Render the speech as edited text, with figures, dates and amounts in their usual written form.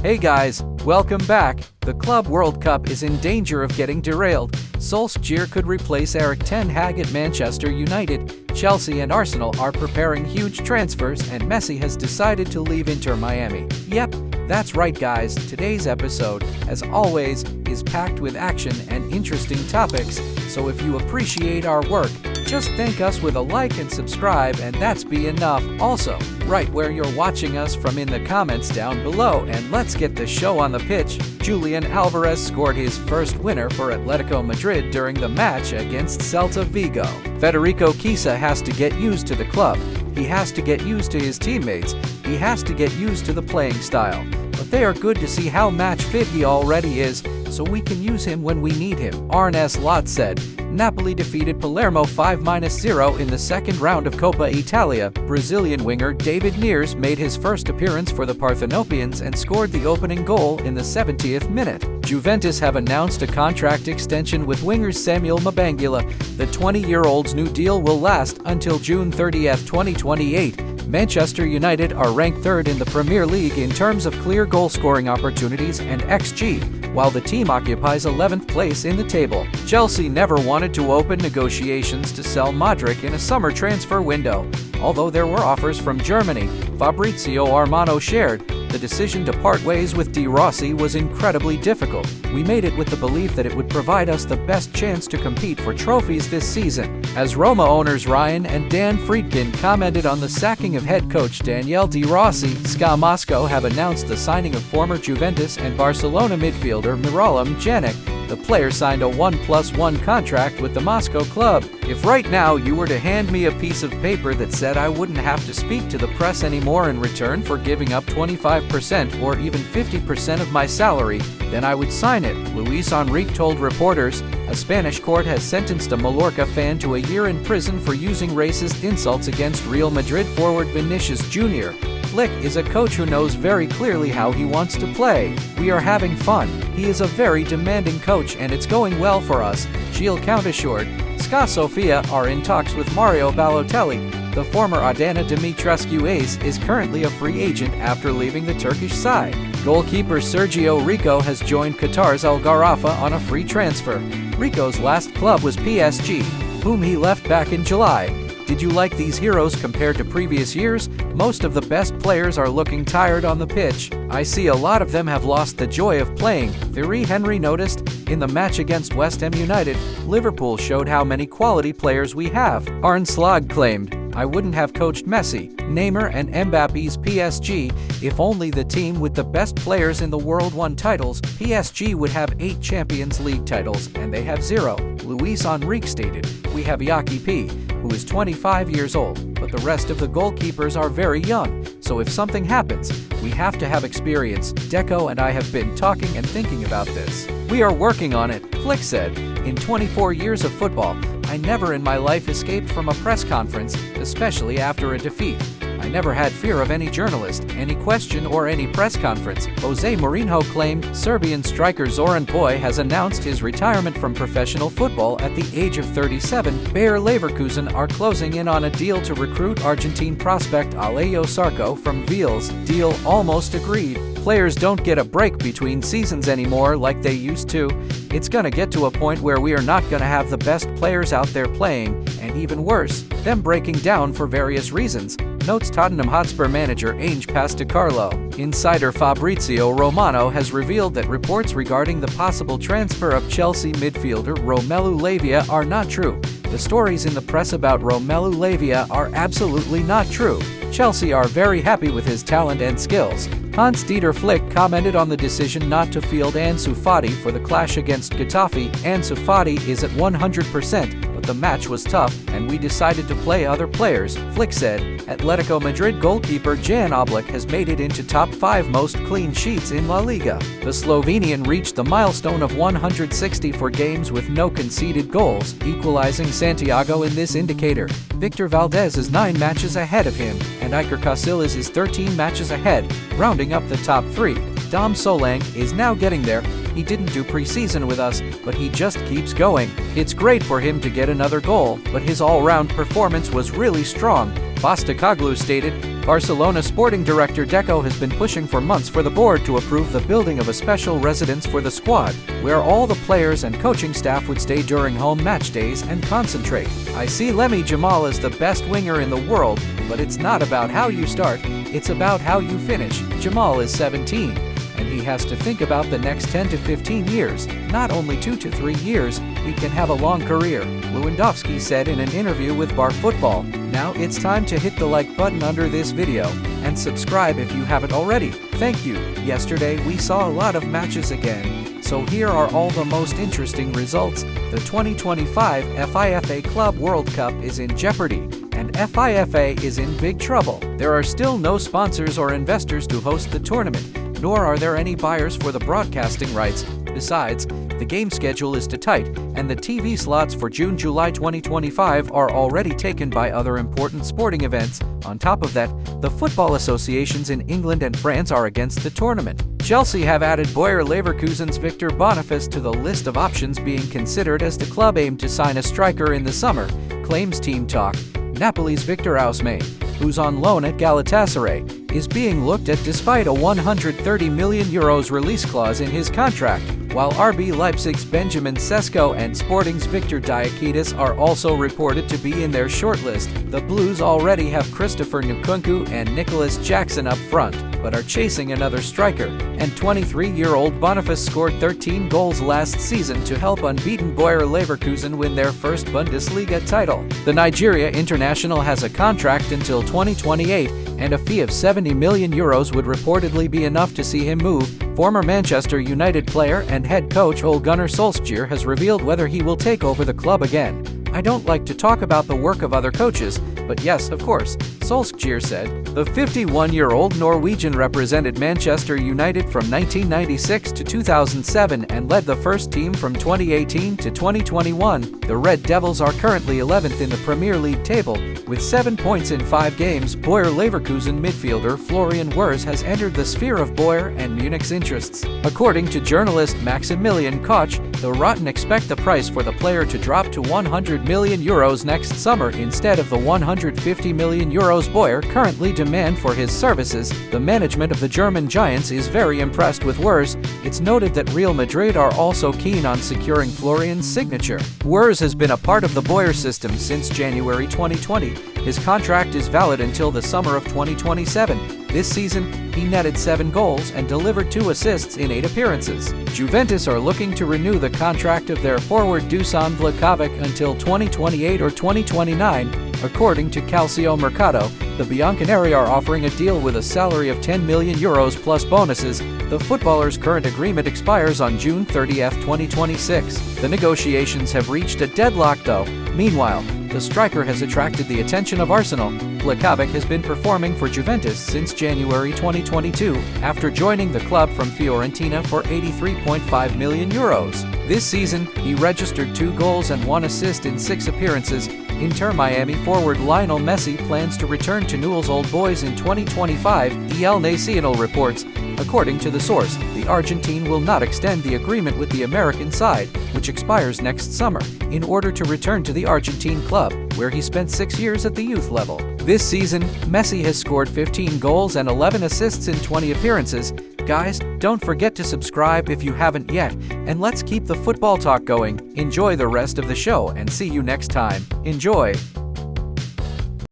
Hey guys, welcome back. The Club World Cup is in danger of getting derailed. Solskjaer could replace Erik ten Hag at Manchester United. Chelsea and Arsenal are preparing huge transfers, and Messi has decided to leave Inter Miami. Yep, that's right guys. Today's episode, as always, is packed with action and interesting topics. So if you appreciate our work, just thank us with a like and subscribe, and that's be enough. Also, write where you're watching us from in the comments down below, and let's get the show on the pitch. Julian Alvarez scored his first winner for Atletico Madrid during the match against Celta Vigo. Federico Chiesa has to get used to the club. He has to get used to his teammates. He has to get used to the playing style. But they are good to see how match fit he already is, so we can use him when we need him. Arne Slot said. Napoli defeated Palermo 5-0 in the second round of Coppa Italia. Brazilian winger David Neres made his first appearance for the Parthenopeans and scored the opening goal in the 70th minute. Juventus have announced a contract extension with winger Samuel Mabangula. The 20-year-old's new deal will last until June 30, 2028. Manchester United are ranked third in the Premier League in terms of clear goal-scoring opportunities and XG, while the team occupies 11th place in the table. Chelsea never wanted to open negotiations to sell Modric in a summer transfer window. Although there were offers from Germany, Fabrizio Romano shared, the decision to part ways with De Rossi was incredibly difficult. We made it with the belief that it would provide us the best chance to compete for trophies this season. As Roma owners Ryan and Dan Friedkin commented on the sacking of head coach Daniele De Rossi, SKA Moscow have announced the signing of former Juventus and Barcelona midfielder Miralem Pjanic. The player signed a 1+1 contract with the Moscow club. If right now you were to hand me a piece of paper that said I wouldn't have to speak to the press anymore in return for giving up 25% or even 50% of my salary, then I would sign it, Luis Enrique told reporters. A Spanish court has sentenced a Mallorca fan to a year in prison for using racist insults against Real Madrid forward Vinicius Jr. Flick is a coach who knows very clearly how he wants to play. We are having fun. He is a very demanding coach and it's going well for us, Gilles Count assured. SKA Sofia are in talks with Mario Balotelli. The former Adana Dimitrescu ace is currently a free agent after leaving the Turkish side. Goalkeeper Sergio Rico has joined Qatar's Al Gharafa on a free transfer. Rico's last club was PSG, whom he left back in July. Did you like these heroes compared to previous years? Most of the best players are looking tired on the pitch. I see a lot of them have lost the joy of playing, Thierry Henry noticed. In the match against West Ham United, Liverpool showed how many quality players we have. Arne Slot claimed, I wouldn't have coached Messi, Neymar and Mbappe's PSG if only the team with the best players in the world won titles. PSG would have 8 Champions League titles and they have 0. Luis Enrique stated, we have Yaki P, who is 25 years old, but the rest of the goalkeepers are very young, so if something happens, we have to have experience. Deco and I have been talking and thinking about this. We are working on it, Flick said. In 24 years of football, I never in my life escaped from a press conference, especially after a defeat. I never had fear of any journalist, any question or any press conference, Jose Mourinho claimed. Serbian striker Zoran Boy has announced his retirement from professional football at the age of 37. Bayer Leverkusen are closing in on a deal to recruit Argentine prospect Alejo Sarco from Vils. Deal almost agreed. Players don't get a break between seasons anymore like they used to. It's gonna get to a point where we are not gonna have the best players out there playing, and even worse, them breaking down for various reasons, notes Tottenham Hotspur manager Ange Postecoglou. Insider Fabrizio Romano has revealed that reports regarding the possible transfer of Chelsea midfielder Romelu Lavia are not true. The stories in the press about Romelu Lavia are absolutely not true. Chelsea are very happy with his talent and skills. Hans-Dieter Flick commented on the decision not to field Ansu Fati for the clash against Getafe. Ansu Fati is at 100%, but the match was tough and we decided to play other players, Flick said. Atletico Madrid goalkeeper Jan Oblak has made it into top 5 most clean sheets in La Liga. The Slovenian reached the milestone of 164 games with no conceded goals, equalizing Santiago in this indicator. Victor Valdez is 9 matches ahead of him, and Iker Casillas is 13 matches ahead, rounding up the top 3. Dom Solanke is now getting there. He didn't do preseason with us, but he just keeps going. It's great for him to get another goal, but his all-round performance was really strong. Postecoglou stated, Barcelona sporting director Deco has been pushing for months for the board to approve the building of a special residence for the squad, where all the players and coaching staff would stay during home match days and concentrate. I see Lamine Yamal as the best winger in the world, but it's not about how you start, it's about how you finish. Yamal is 17, and he has to think about the next 10 to 15 years, not only 2 to 3 years. He can have a long career, Lewandowski said in an interview with Bar Football. Now it's time to hit the like button under this video, and subscribe if you haven't already. Thank you. Yesterday we saw a lot of matches again, so here are all the most interesting results. The 2025 FIFA Club World Cup is in jeopardy, and FIFA is in big trouble. There are still no sponsors or investors to host the tournament, nor are there any buyers for the broadcasting rights. Besides, the game schedule is too tight, and the TV slots for June-July 2025 are already taken by other important sporting events. On top of that, the football associations in England and France are against the tournament. Chelsea have added Bayer Leverkusen's Victor Boniface to the list of options being considered as the club aimed to sign a striker in the summer, claims Team Talk. Napoli's Victor Osimhen, who's on loan at Galatasaray, is being looked at despite a €130 million release clause in his contract, while RB Leipzig's Benjamin Sesko and Sporting's Victor Diakidis are also reported to be in their shortlist. The Blues already have Christopher Nkunku and Nicholas Jackson up front, but are chasing another striker, and 23-year-old Boniface scored 13 goals last season to help unbeaten Bayer Leverkusen win their first Bundesliga title. The Nigeria international has a contract until 2028, and a fee of €70 million would reportedly be enough to see him move. Former Manchester United player and head coach Ole Gunnar Solskjaer has revealed whether he will take over the club again. I don't like to talk about the work of other coaches, but yes, of course, Solskjaer said. The 51-year-old Norwegian represented Manchester United from 1996 to 2007 and led the first team from 2018 to 2021. The Red Devils are currently 11th in the Premier League table, with 7 points in 5 games. Bayer Leverkusen midfielder Florian Wirtz has entered the sphere of Bayer and Munich's interests. According to journalist Maximilian Koch, the Rotten expect the price for the player to drop to €100 million next summer instead of the €150 million Bayer currently demand for his services. The management of the German Giants is very impressed with Wirtz. It's noted that Real Madrid are also keen on securing Florian's signature. Wirtz has been a part of the Bayer system since January 2020. His contract is valid until the summer of 2027. This season, he netted 7 goals and delivered 2 assists in 8 appearances. Juventus are looking to renew the contract of their forward Dusan Vlahovic until 2028 or 2029. According to Calcio Mercato, the Bianconeri are offering a deal with a salary of €10 million plus bonuses. The footballer's current agreement expires on June 30, 2026. The negotiations have reached a deadlock though. Meanwhile, the striker has attracted the attention of Arsenal. Vlahovic has been performing for Juventus since January 2022, after joining the club from Fiorentina for €83.5 million. This season, he registered 2 goals and 1 assist in 6 appearances. Inter Miami forward Lionel Messi plans to return to Newell's Old Boys in 2025, El Nacional reports. According to the source, the Argentine will not extend the agreement with the American side, which expires next summer, in order to return to the Argentine club, where he spent 6 years at the youth level. This season, Messi has scored 15 goals and 11 assists in 20 appearances. Guys, don't forget to subscribe if you haven't yet, and let's keep the football talk going. Enjoy the rest of the show and see you next time. Enjoy!